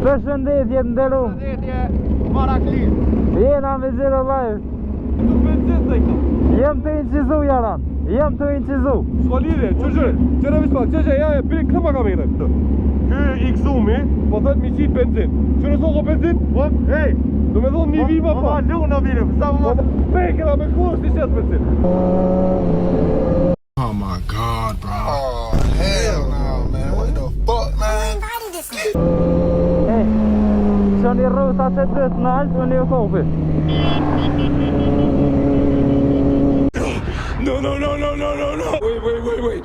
Përshëndetje të nderuar. Përshëndetje Marakli. Jena me zero live. Nuk me nëzit dhe këta. Jem të incizu jaran. Jem të incizu. Shko lidhje, qërë qërë vispak, qërë ja, bire këtë ma kamerën. Ky X-Zoom-i, po thët mi qitë benzin. Qërë soko benzin? Po, hej, du me thonë një vima pa. Ma lu në vire, sa më ma... Pekera me kurës një qëtë benzin. Oh my God, bro. Oh, hell no, man. What the fuck, man? Që një rruta të dëtë në altë, unë një kopi. No, no, no, no, no, no, no. Wait. Wait.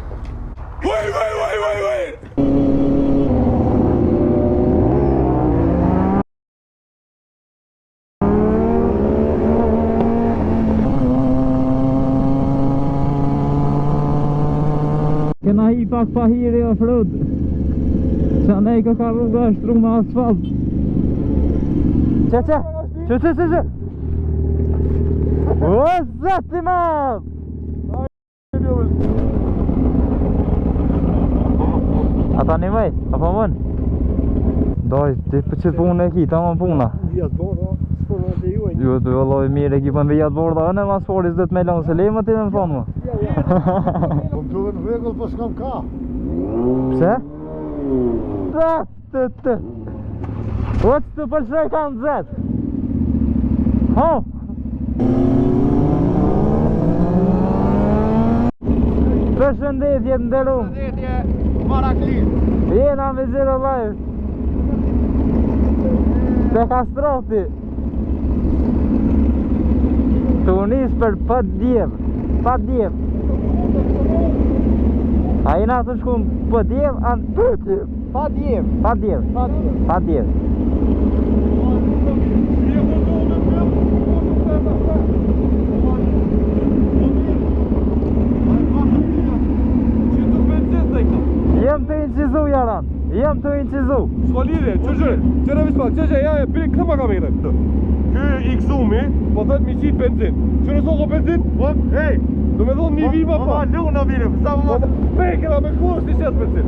Kena hi pak pahiri o frut. Qa nejka ka rruga është rrugë me asfalt. Që. O, zati madh! Ata një mej, apo mën? Doj, ti për qëtë punë e ki, ta më puna. Vijat borda, sporën të juaj. Jo, të vëlloj mirë e ki për vijat borda, në mas foris dhe të me lonë se lejmë të në më thonë më. Po më duhet në regull, po s'kam ka. Pse? Të. O që të përshrej kam të zetë. Ho! Përshëndetje të nderuar. Përshëndetje Marakli. Jena me zero live. Te kastroti. Të unis për pa djev. A i na të shkum për djev, anë për djev. Pa djev. Jem të incizu jaran. Shko lidhje, qërë vispak, ja, bire këtë ma kamerën. Ky X-Zoom-i, po thët mi qitë benzin. Qërë soko benzin? Po, hej, du me thonë një vima pa. Ma lu në vire, sa më ma... Pekera me kurës një qëtë benzin.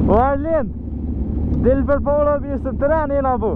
O Arlin, del për pola bërë së të rani jena bu.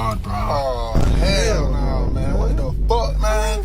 God, bro. Oh, hell no, man. What the fuck, man?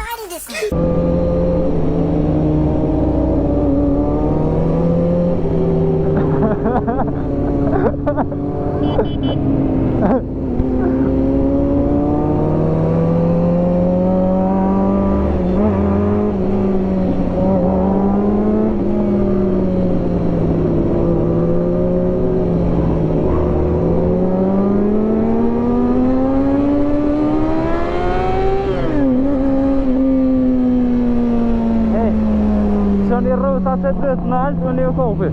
Ruta të dëtë në altë unë ju kofi.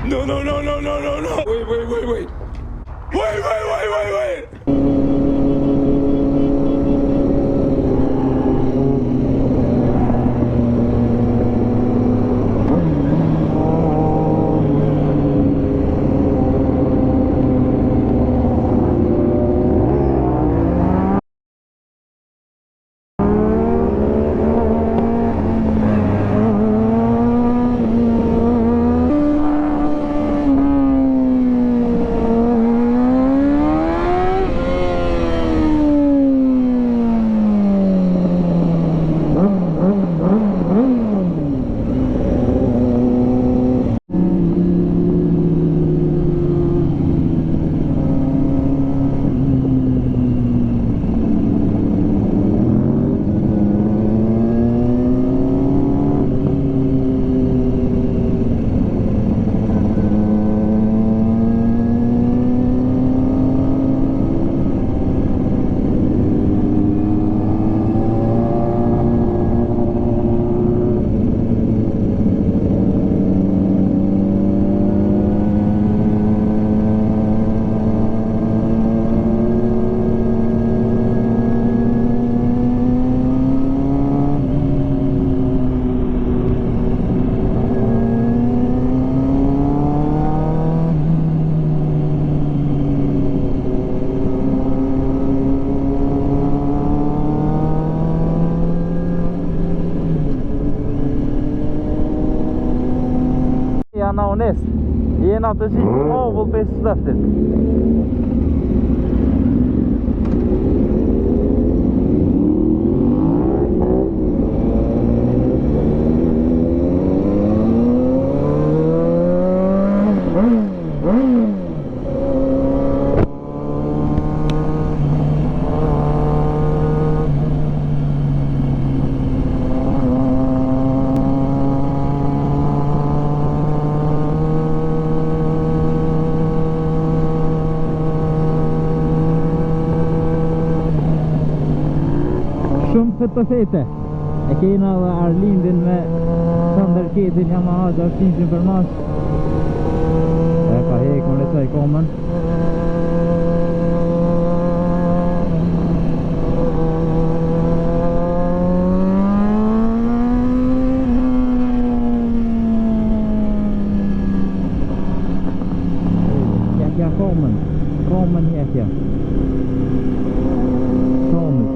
No, no, no, no, no, no, no. Wait. Wait. Jana onest. Jena të gjithë ovull për slëftit. Shumë fetofete. E kena dhe Arlindin me Thundercatin Yamaha 600 për mas. E ka hekën le taj komën. Hekja komën. Komën hekja. Komën.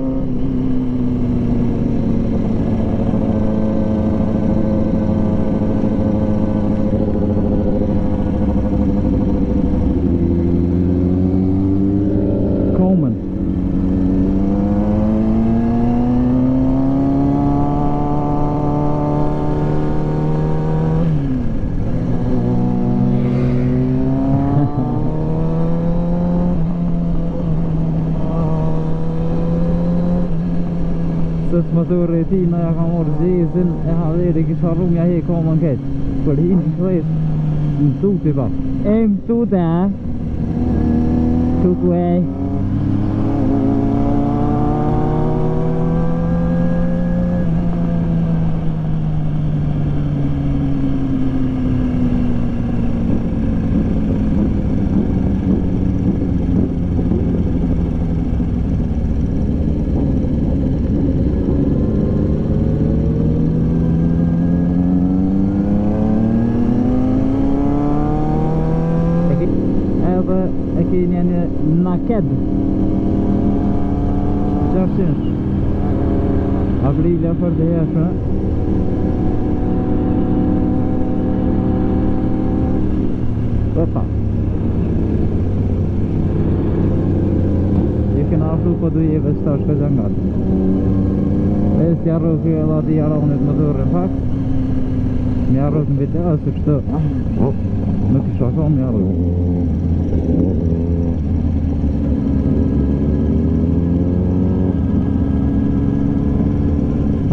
Sës motorë e ti në ja ka morë zezin e haveri kisha rrumja he komën ketë. Për hinë në shresh në tuti pa. E më tuti tutu e. E keni një naked 600 Aprilia për të jeshë. Opa po du jeve s'ta shka gjangat. E s'ja rrë kjo edhe ati jaronit më dhurë në fakt. Mi arrët në video se kështë në kisha ka mi arrët.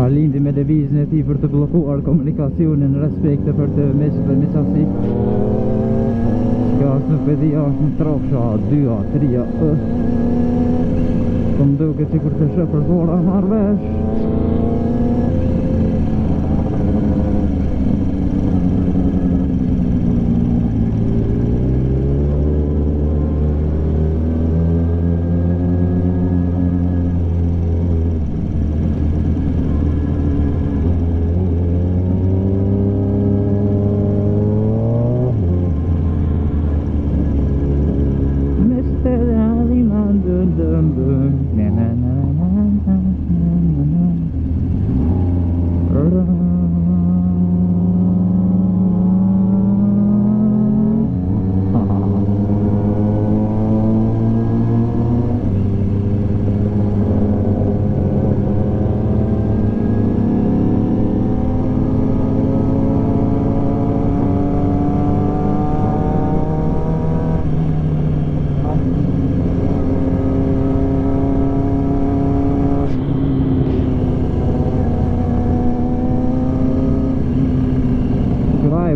A lindi me devizën e ti për të blokuar komunikacionin respekte për të meqët dhe meqasi. Shka është në pedia, është në trofsha, 2-a, 3-a, të më duke që kur të shë për fora marrë vesh.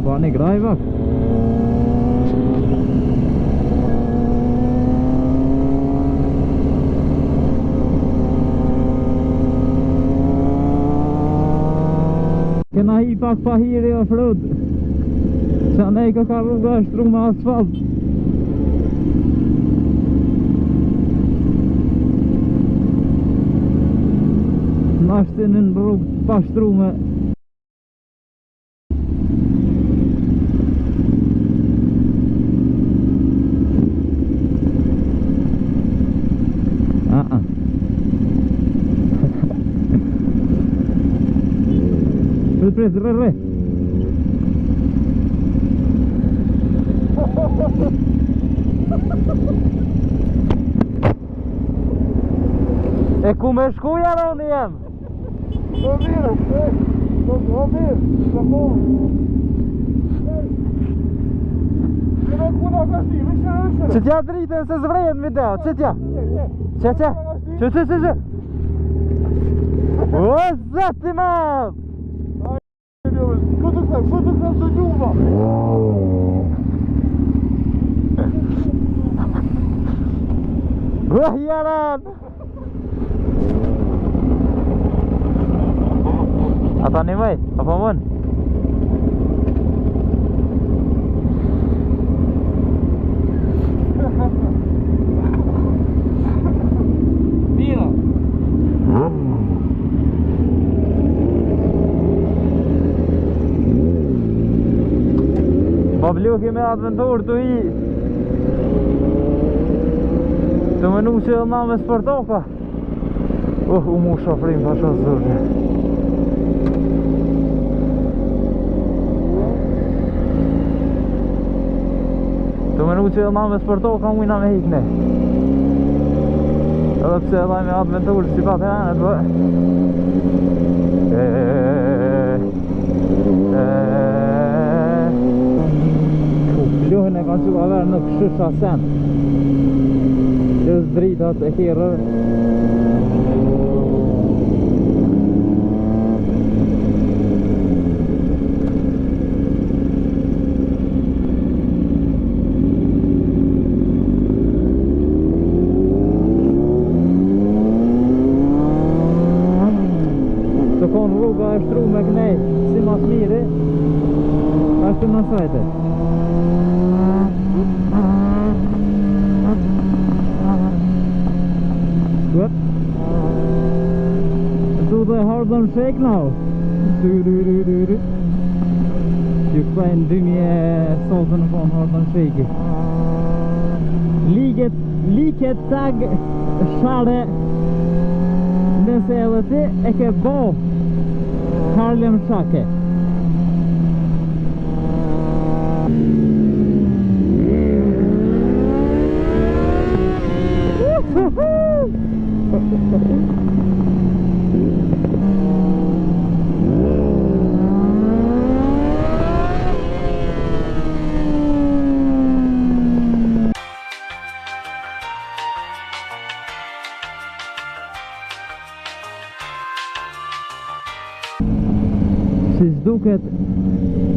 Bani graj bak. Kena hi pak pa hiri o frud. Qa nej ka rruga është rruga asfalt. Nashtin në rrugë pa shtrume. Pres, re. E ku me shku jaroni jem? Do mirë, që t'ja dritën se zvrejen video, që t'ja? Që? O, zati mam! Këtë së gjuva! Jaran! Ata një mëj, apo mën? Mira! Po bluki me adventur të i të menu që edhe na me sportoka. U mu shofrim pa shos zërë. Të menu që edhe na me sportoka mujna me hikne. Edhe pse edhe me adventur si pa të janet bë. Luhen e kanë që ka verë në këshysha sen. Qës dritat e kjerër. Të konë rruga e shtru me kënej, si mas miri, ashtu në sajte. Do the Harlem Shake now. Ju këpajnë dymje sotën në Harlem Shake. Liket tag share nëse edhe ti e ke bo Harlem Shake. duket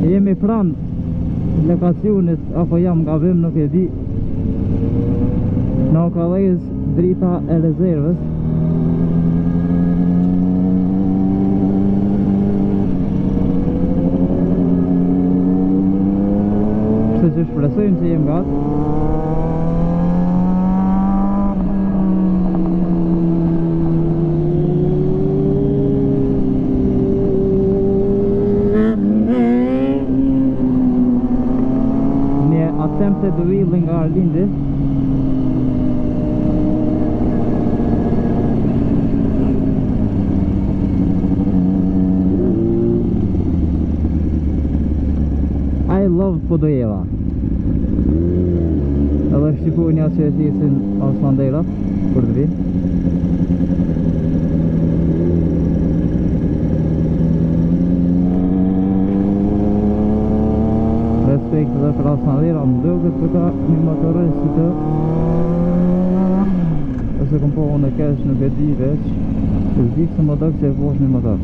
jemi pranë lokacionit apo jam gabim, nuk e di. Na ka dhënë drita e rezervës. Kështu që shpresojmë që jem gati. Attempted wheeling nga Arlindi. I love Podojeva. Edhe shqipojnë që e tjesin Osmanderat për të vinë. Respekt dhe për Osmandera, më duket se ka një motorist si të. Ose kom po unë e kesh nuk e di veç. Se zikë se më dëkë që e posh një motor.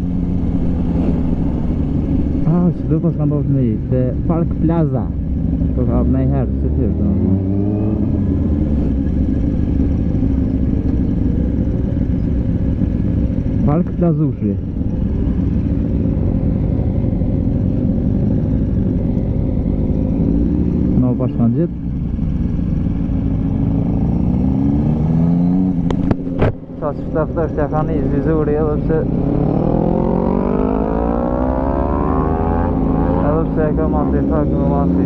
Që do pas ka ndodhë me i, te Park Plaza. Po ka me i herë, se tjërë të në. Park Plazushi. Në pashkan gjithë. Qa që shtëftësht ja ka një vizuri edhe pse e ka mati fakt në mati.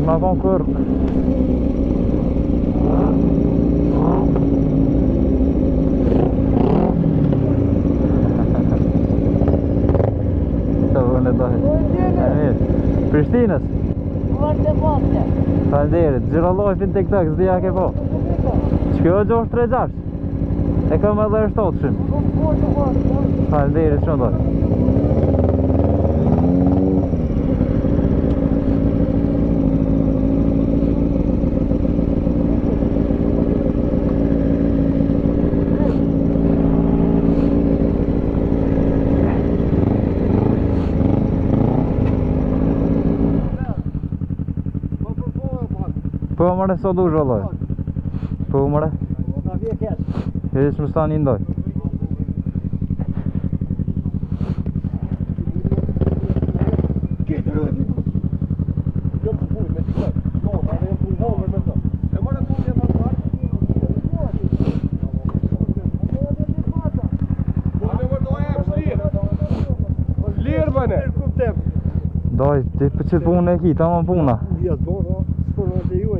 Ma kon kur Prishtinës. Faleminderit. Xhirallojfin tek tak, s'dia ke po. Ç'kjo 636. E kam edhe 700. Faleminderit shumë. Po mëre sot u zholloj. Po mëre. Na vje kesh. Hiç më sta një ndoj. Këtë rëti. Jo të puj me t'i kërë. Jo, ta dhe jë puj hongër me të. E mëre të puj e më të parë. A me vërdoja e pështirë. Lirë bëne. Doj, ti për që punë e ki, ta më puna. Vjetë borë,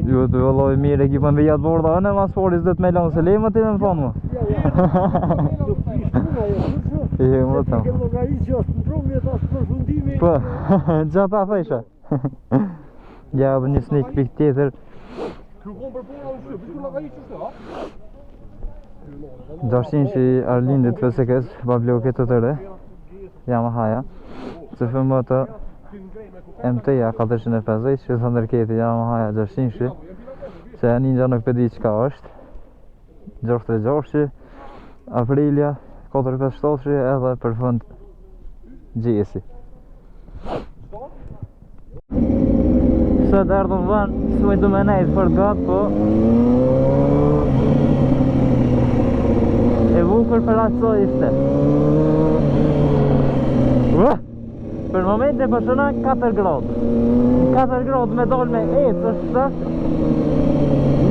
Jo, të vëlloj mirë ekipën dhe jatë borda, në mas foris dhe të me lanë se lejmë të në më thonë më. Nuk prish puna, E më të Ke logari që është në promë, jetë është përfundimi. Po, gjata thejshë. Ja dhe një sneak peek tjetër. Kërë konë për puna në shqy, për nga i qështë, ha? Gjashtin që i Arlindit FSK-s, babloket të tëre. Yamaha-ja. Se fëmë të MT-ja 450, që të ndërketi Yamaha-ja 600, që e Ninja nuk përdi qka është. 636, Aprilia 457 edhe për fund GS-i. Sot erdhëm vënë, s'moj të me nejtë për gatë, po e bukur për atë ishte. Për moment e përshëna 4 gradë. 4 gradë me dollë me ecë është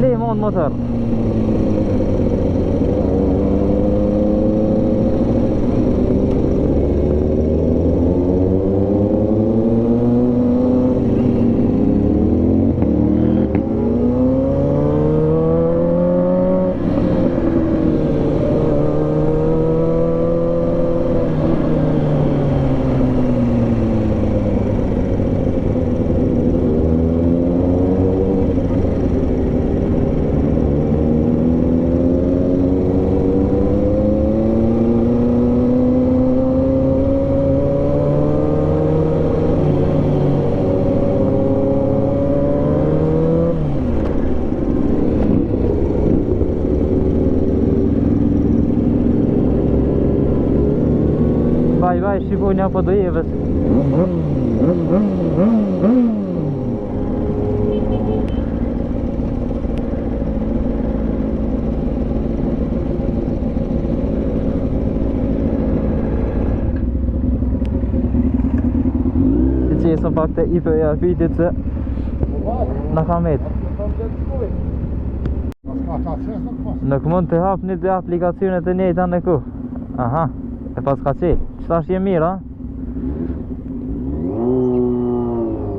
lemon motor. kraj Shqiponja po do jeves. Që jesëm pak të IPA pytit se në kam et. Nuk mund të hap një të aplikacionet e njëta në ku. Aha, e pas ka qelë. Qëta është je mirë, a?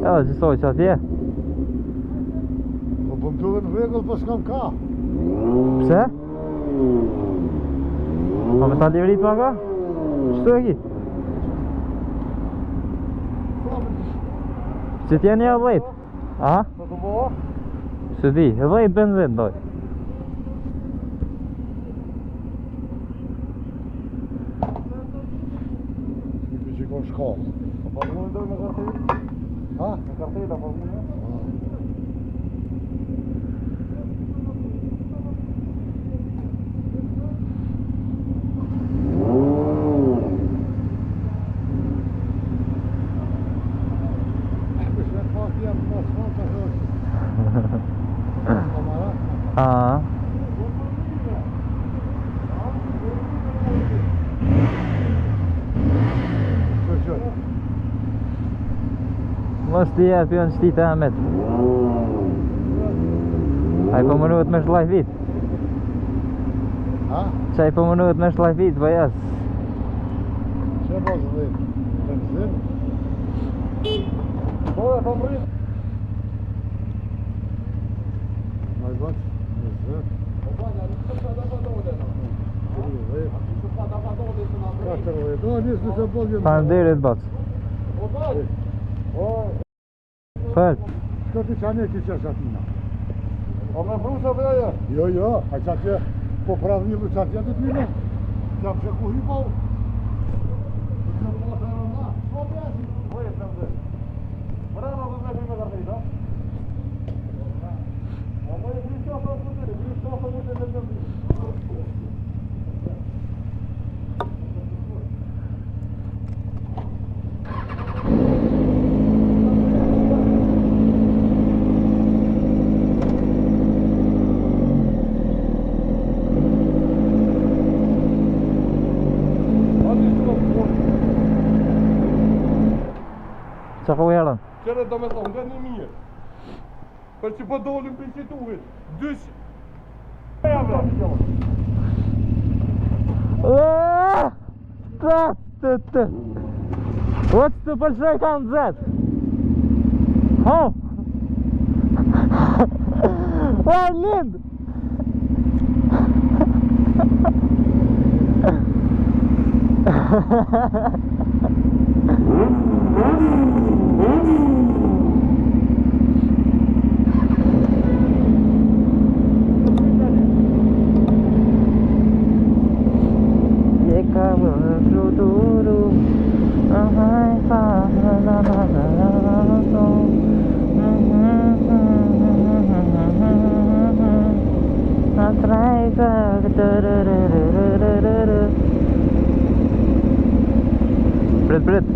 Ja, që soj që atje. Po më të në regull, po s'kam ka. Pse? Po me ta livrit pa ka? Qëtu e ki? Që t'jeni e 10? Aha? Po të bo? Së di, e 10 benzin doj. Shqipi që kon shkallë. Po pa mund doj me kartelë? Ha? Me kartelë, po mund? Mos t'i jep jo në shtit e Ahmet. Ai po mënuhet me shlaj vit. Ha? Qaj po mënuhet me shlaj vit, po jas. Që po zë benzin? Po e po mrit. Maj baq, në zë. Po banja, në të të da dole në. Ka të rëve, do njës nëse bolje. Faleminderit bac. Po baq. Fal. Shko t'i qane ki që shatina. O me frusa dhe aja? Jo, a që atje po pravnilu që atje të t'mina. Që apë që ku hi po. Që po të rënda. Po pjesi. Po e të më dhe. Bravo dhe me me kartej, da? O me e fri qasa të të të fri qasa të të të të. Qa po erën? Qere do me thonë, nga një mirë. Për që po dolim për që tuhet. Dysh. E jam rrë. Të. O që të përshoj ka në zetë. Ho! O, lindë! Prit.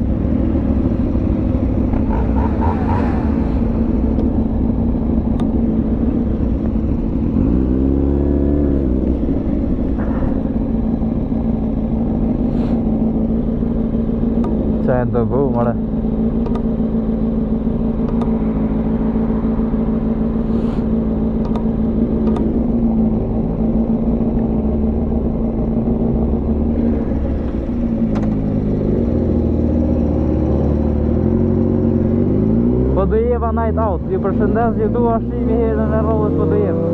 Qa e në të bu, mëre. Po do jeva night out, ju përshëndes, ju dua shimi herën e rrodhës po do jeva.